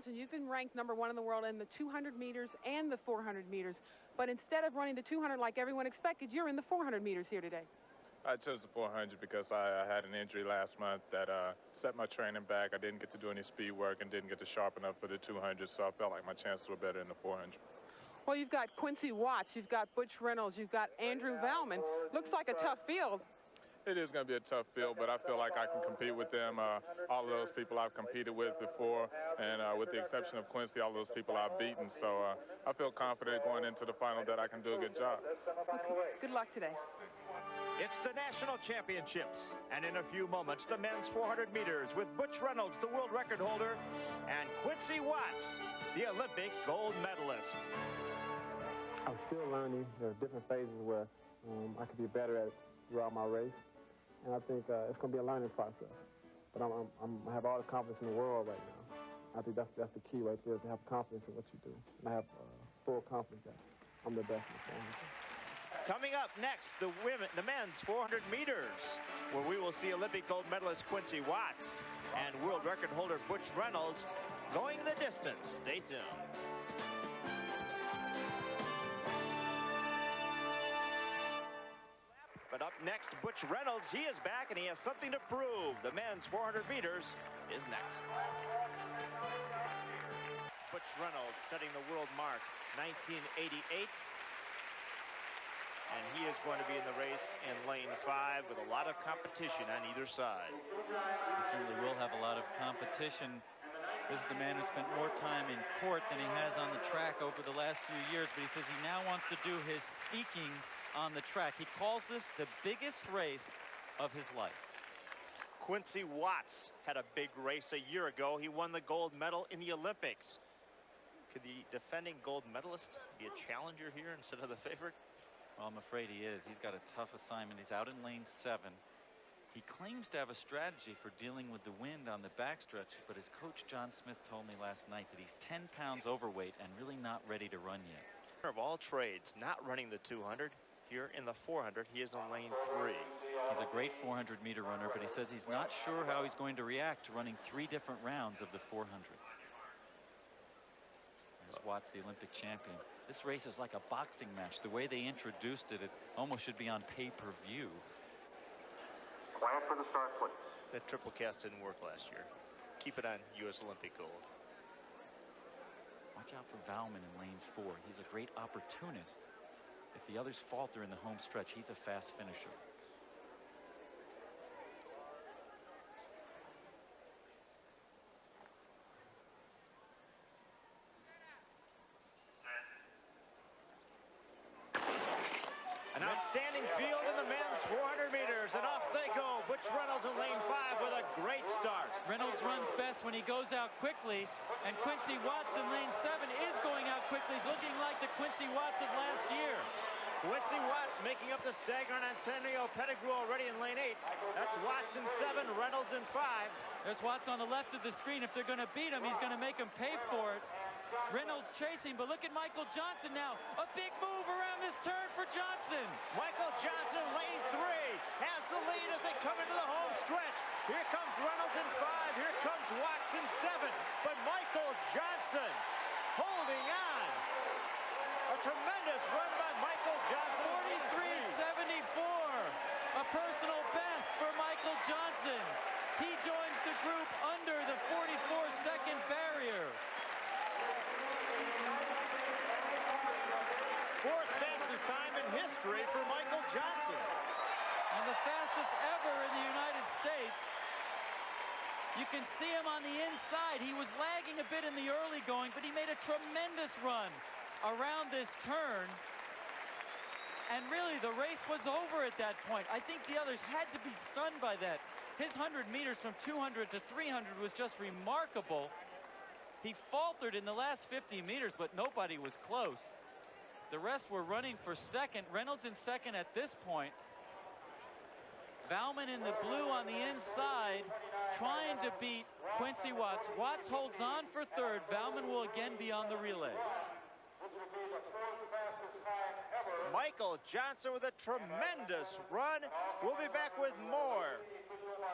and you've been ranked #1 in the world in the 200 meters and the 400 meters. But instead of running the 200 like everyone expected, you're in the 400 meters here today. I chose the 400 because I had an injury last month that set my training back. I didn't get to do any speed work and didn't get to sharpen up for the 200, so I felt like my chances were better in the 400. Well, you've got Quincy Watts, you've got Butch Reynolds, you've got Andrew Valmon. Looks like a tough field. It is going to be a tough field, but I feel like I can compete with them. All of those people I've competed with before, and with the exception of Quincy, all those people I've beaten. So I feel confident going into the final that I can do a good job. Okay. Good luck today. It's the national championships, and in a few moments, the men's 400 meters with Butch Reynolds, the world record holder, and Quincy Watts, the Olympic gold medalist. I'm still learning. There are different phases where I could be better at throughout my race, and I think it's going to be a learning process. But I have all the confidence in the world right now. I think that's the key right there, to have confidence in what you do. And I have full confidence that I'm the best in the 400. Coming up next, the men's 400 meters, where we will see Olympic gold medalist Quincy Watts and world record holder Butch Reynolds going the distance. Stay tuned. But up next, Butch Reynolds, he is back and he has something to prove. The men's 400 meters is next. Butch Reynolds setting the world mark, 1988. And he is going to be in the race in lane 5 with a lot of competition on either side. He certainly will have a lot of competition. This is the man who spent more time in court than he has on the track over the last few years, but he says he now wants to do his speaking on the track. He calls this the biggest race of his life. Quincy Watts had a big race a year ago. He won the gold medal in the Olympics. Could the defending gold medalist be a challenger here instead of the favorite? Well, I'm afraid he is. He's got a tough assignment. He's out in lane 7. He claims to have a strategy for dealing with the wind on the backstretch, but his coach John Smith told me last night that he's 10 pounds overweight and really not ready to run yet. Of all trades, not running the 200. Here in the 400, he is on lane 3. He's a great 400 meter runner, but he says he's not sure how he's going to react to running 3 different rounds of the 400. There's Watts, the Olympic champion. This race is like a boxing match. The way they introduced it, it almost should be on pay-per-view. Quiet for the start, please. That triple cast didn't work last year. Keep it on U.S. Olympic gold. Watch out for Valmon in lane 4. He's a great opportunist. If the others falter in the home stretch, he's a fast finisher. An outstanding field in the men's 400 meters, and off they go. Butch Reynolds in lane 5 with a great start. Reynolds runs best when he goes out quickly, and Quincy Watts in lane 7 is going out quickly. He's looking like the Quincy Watts of last year. Quincy Watts making up the stagger on Antonio Pettigrew already in lane 8. That's Watts in 7, Reynolds in 5. There's Watts on the left of the screen. If they're going to beat him, he's going to make him pay for it. Reynolds chasing, but look at Michael Johnson now. A big move around this turn for Johnson. Michael Johnson, lane 3, has the lead as they come into the home stretch. Here comes Reynolds in 5. Here comes Watts in 7. But Michael Johnson holding on. A tremendous run by Michael Johnson. 43.74. A personal best for Michael Johnson. He joins the group under the 44-second barrier. 4th fastest time in history for Michael Johnson. And the fastest ever in the United States. You can see him on the inside. He was lagging a bit in the early going, but he made a tremendous run around this turn. And really, the race was over at that point. I think the others had to be stunned by that. His 100 meters from 200 to 300 was just remarkable. He faltered in the last 50 meters, but nobody was close. The rest were running for second. Reynolds in second at this point. Valmon in the blue on the inside, trying to beat Quincy Watts. Watts holds on for third. Valmon will again be on the relay. Michael Johnson with a tremendous run. We'll be back with more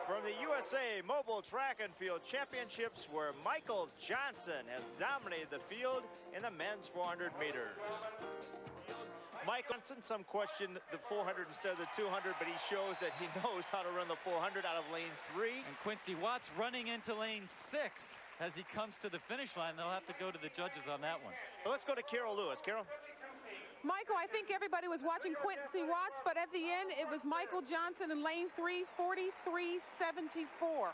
from the USA Mobile Track and Field Championships, where Michael Johnson has dominated the field in the men's 400 meters. Michael Johnson, some question the 400 instead of the 200, but he shows that he knows how to run the 400 out of lane 3. And Quincy Watts running into lane 6 as he comes to the finish line. They'll have to go to the judges on that one. Well, let's go to Carol Lewis. Carol? Michael, I think everybody was watching Quincy Watts, but at the end, it was Michael Johnson in lane 3, 43.74.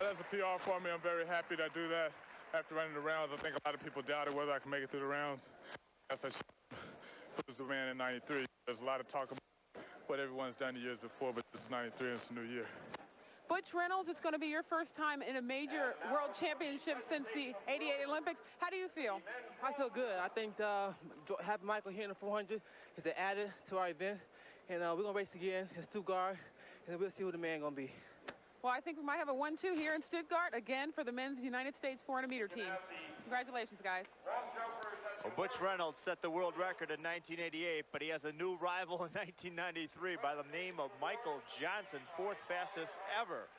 That's a PR for me. I'm very happy to do that after running the rounds. I think a lot of people doubted whether I could make it through the rounds. Yes, I was the man in 93. There's a lot of talk about what everyone's done the years before, but this is 93 and it's a new year. Butch Reynolds, it's going to be your first time in a major world championship since the '88 Olympics. How do you feel? I feel good. I think having Michael here in the 400 is an added to our event. And we're going to race again in Stuttgart, and we'll see who the man going to be. Well, I think we might have a 1-2 here in Stuttgart, again, for the men's United States 400-meter team. Congratulations, guys. Well, Butch Reynolds set the world record in 1988, but he has a new rival in 1993 by the name of Michael Johnson, 4th fastest ever